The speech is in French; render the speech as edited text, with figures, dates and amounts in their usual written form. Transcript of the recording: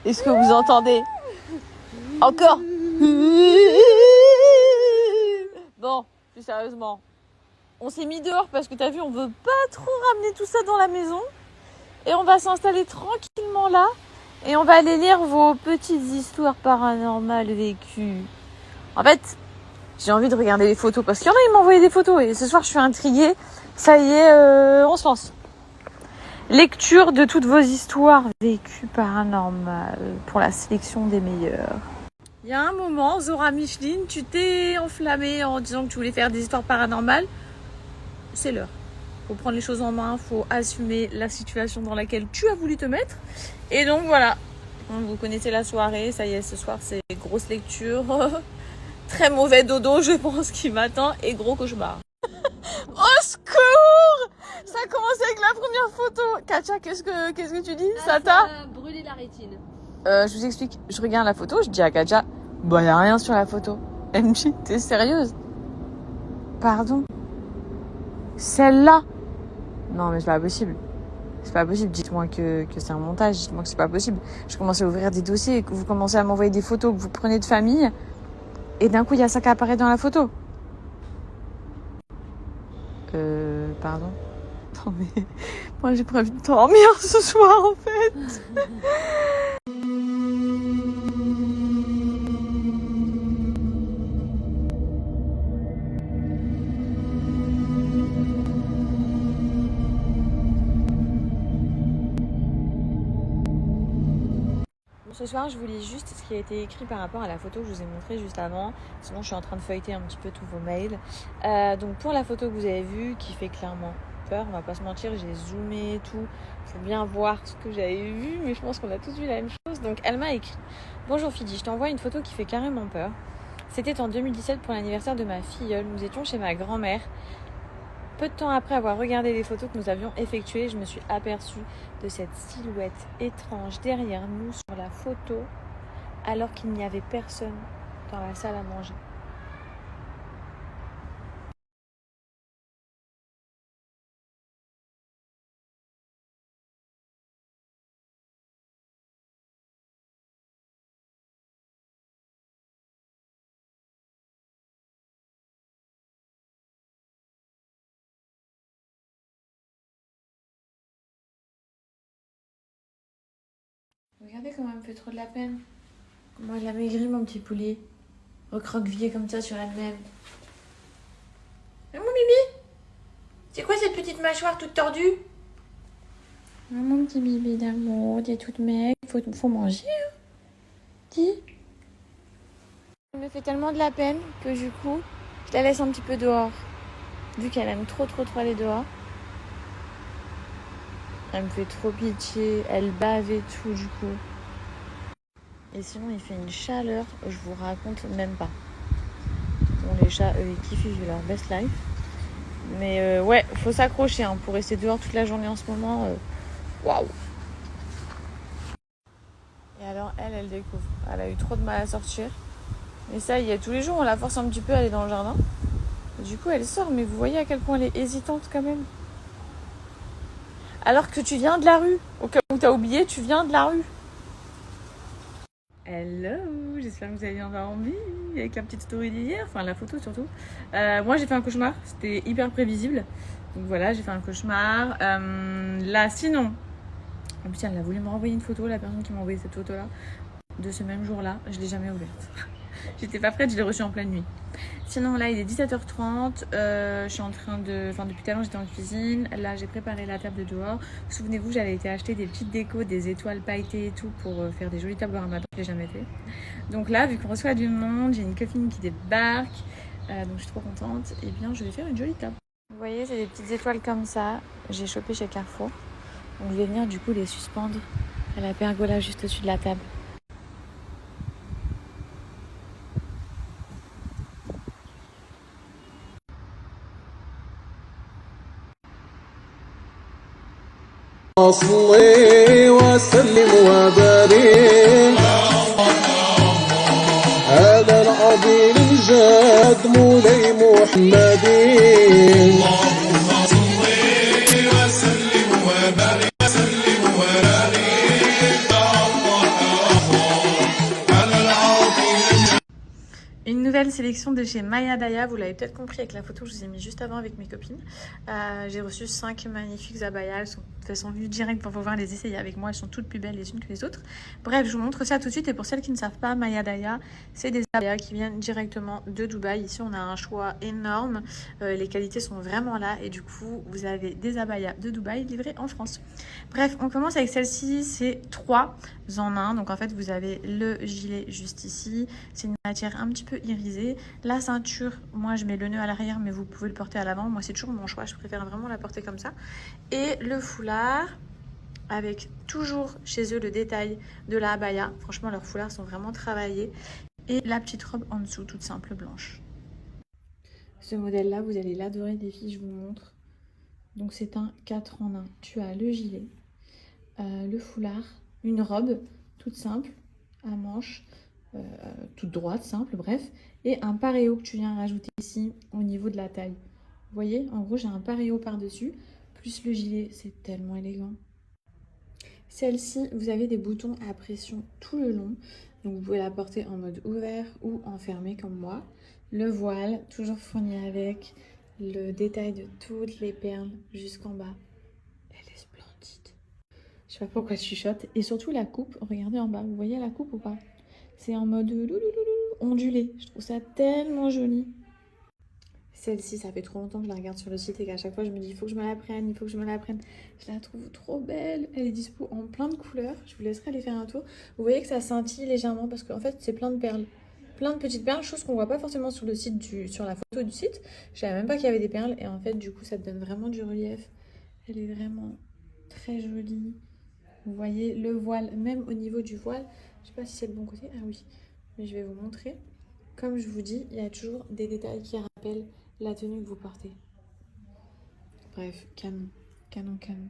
Est-ce que vous entendez? Encore? Bon, plus sérieusement. On s'est mis dehors parce que t'as vu, on veut pas trop ramener tout ça dans la maison. Et on va s'installer tranquillement là. Et on va aller lire vos petites histoires paranormales vécues. En fait, j'ai envie de regarder les photos parce qu'il y en a, ils m'ont envoyé des photos. Et ce soir, je suis intriguée. Ça y est, on se lance. Lecture de toutes vos histoires vécues paranormales pour la sélection des meilleures. Il y a un moment, Zora Micheline, tu t'es enflammée en disant que tu voulais faire des histoires paranormales. C'est l'heure. Faut prendre les choses en main, faut assumer la situation dans laquelle tu as voulu te mettre. Et donc voilà, vous connaissez la soirée, ça y est, ce soir c'est grosse lecture, très mauvais dodo je pense qui m'attend et gros cauchemar. Au secours! Ça a commencé avec la première photo. Katia, qu'est-ce que tu dis? Ça t'a brûlé la rétine. Je vous explique, je regarde la photo, je dis à Katia, bah y a rien sur la photo. Elle me dit, t'es sérieuse? Pardon? Celle-là? Non mais c'est pas possible. C'est pas possible, dites-moi que c'est un montage, dites-moi que c'est pas possible. Je commence à ouvrir des dossiers, que vous commencez à m'envoyer des photos que vous prenez de famille, et d'un coup il y a ça qui apparaît dans la photo. Pardon? Non mais, moi j'ai prévu de dormir ce soir en fait. Ce soir, je vous lis juste ce qui a été écrit par rapport à la photo que je vous ai montrée juste avant. Sinon, je suis en train de feuilleter un petit peu tous vos mails. Donc, pour la photo que vous avez vue, qui fait clairement peur, on va pas se mentir, j'ai zoomé et tout. Il faut bien voir ce que j'avais vu, mais je pense qu'on a tous vu la même chose. Donc, elle m'a écrit: bonjour Fidi, je t'envoie une photo qui fait carrément peur. C'était en 2017 pour l'anniversaire de ma filleule. Nous étions chez ma grand-mère. Peu de temps après avoir regardé les photos que nous avions effectuées, je me suis aperçue de cette silhouette étrange derrière nous sur la photo, alors qu'il n'y avait personne dans la salle à manger. Regardez comment elle me fait trop de la peine. Comment elle a maigri, mon petit poulet. Recroquevillé comme ça sur elle-même. Mon bibi, c'est quoi cette petite mâchoire toute tordue? Mon petit bibi d'amour, t'es toute maigre. Faut manger, hein. Dis. Elle me fait tellement de la peine que du coup, je la laisse un petit peu dehors. Vu qu'elle aime trop aller dehors. Elle me fait trop pitié, elle bave et tout du coup. Et sinon il fait une chaleur, je vous raconte même pas. Bon, les chats, eux, ils kiffent, ils vivent leur best life. Mais ouais, faut s'accrocher hein, pour rester dehors toute la journée en ce moment. Waouh. Et alors elle découvre. Elle a eu trop de mal à sortir. Mais ça y est, tous les jours on la force un petit peu à aller dans le jardin. Et du coup elle sort, mais vous voyez à quel point elle est hésitante quand même. Alors que tu viens de la rue. Au cas où t'as oublié, tu viens de la rue. Hello, j'espère que vous avez bien dormi avec la petite story d'hier, enfin la photo surtout. Moi j'ai fait un cauchemar, c'était hyper prévisible. Donc voilà, j'ai fait un cauchemar. Là sinon, oh putain, elle a voulu me renvoyer une photo, la personne qui m'a envoyé cette photo-là, de ce même jour-là, je l'ai jamais ouverte. J'étais pas prête, je l'ai reçue en pleine nuit. Sinon là il est 17h30, je suis en train de... Enfin depuis tout à l'heure j'étais en cuisine, là j'ai préparé la table de dehors. Souvenez-vous, j'avais été acheter des petites décos, des étoiles pailletées et tout pour faire des jolies tables au ramadan, je l'ai jamais fait. Donc là vu qu'on reçoit du monde, j'ai une copine qui débarque, donc je suis trop contente, et bien je vais faire une jolie table. Vous voyez c'est des petites étoiles comme ça, j'ai chopé chez Carrefour. Donc je vais venir du coup les suspendre à la pergola juste au-dessus de la table. صلي وسلم وبارك على العظيم الجاد مولاي محمد اللهم صل وسلم وبارك وسلم وبارك nouvelle sélection de chez Maya Daya. Vous l'avez peut-être compris avec la photo que je vous ai mis juste avant avec mes copines. J'ai reçu 5 magnifiques abayas. Elles sont de toute façon vues direct pour pouvoir les essayer avec moi. Elles sont toutes plus belles les unes que les autres. Bref, je vous montre ça tout de suite. Et pour celles qui ne savent pas, Maya Daya, c'est des abayas qui viennent directement de Dubaï. Ici, on a un choix énorme. Les qualités sont vraiment là. Et du coup, vous avez des abayas de Dubaï livrés en France. Bref, on commence avec celle-ci. C'est 3 en 1. Donc en fait, vous avez le gilet juste ici. C'est une matière un petit peu irisée. La ceinture, moi je mets le nœud à l'arrière, mais vous pouvez le porter à l'avant. Moi c'est toujours mon choix, je préfère vraiment la porter comme ça. Et le foulard, avec toujours chez eux le détail de la abaya. Franchement, leurs foulards sont vraiment travaillés. Et la petite robe en dessous, toute simple, blanche. Ce modèle-là, vous allez l'adorer, les filles, je vous montre. Donc c'est un 4 en 1. Tu as le gilet, le foulard, une robe toute simple, à manches, toute droite, simple, bref, et un paréo que tu viens rajouter ici au niveau de la taille. Vous voyez, en gros, j'ai un paréo par-dessus, plus le gilet, c'est tellement élégant. Celle-ci, vous avez des boutons à pression tout le long, donc vous pouvez la porter en mode ouvert ou enfermé comme moi. Le voile, toujours fourni avec le détail de toutes les perles jusqu'en bas. Elle est splendide. Je sais pas pourquoi je chuchote. Et surtout la coupe, regardez en bas, vous voyez la coupe ou pas? C'est en mode ondulé. Je trouve ça tellement joli. Celle-ci, ça fait trop longtemps que je la regarde sur le site et qu'à chaque fois je me dis il faut que je me la prenne, il faut que je me la prenne. Je la trouve trop belle. Elle est dispo en plein de couleurs. Je vous laisserai aller faire un tour. Vous voyez que ça scintille légèrement parce qu'en fait c'est plein de perles. Plein de petites perles, chose qu'on voit pas forcément sur le site sur la photo du site. Je savais même pas qu'il y avait des perles et en fait du coup ça te donne vraiment du relief. Elle est vraiment très jolie. Vous voyez le voile, même au niveau du voile, je sais pas si c'est le bon côté, ah oui, mais je vais vous montrer. Comme je vous dis, il y a toujours des détails qui rappellent la tenue que vous portez. Bref, canon, canon, canon.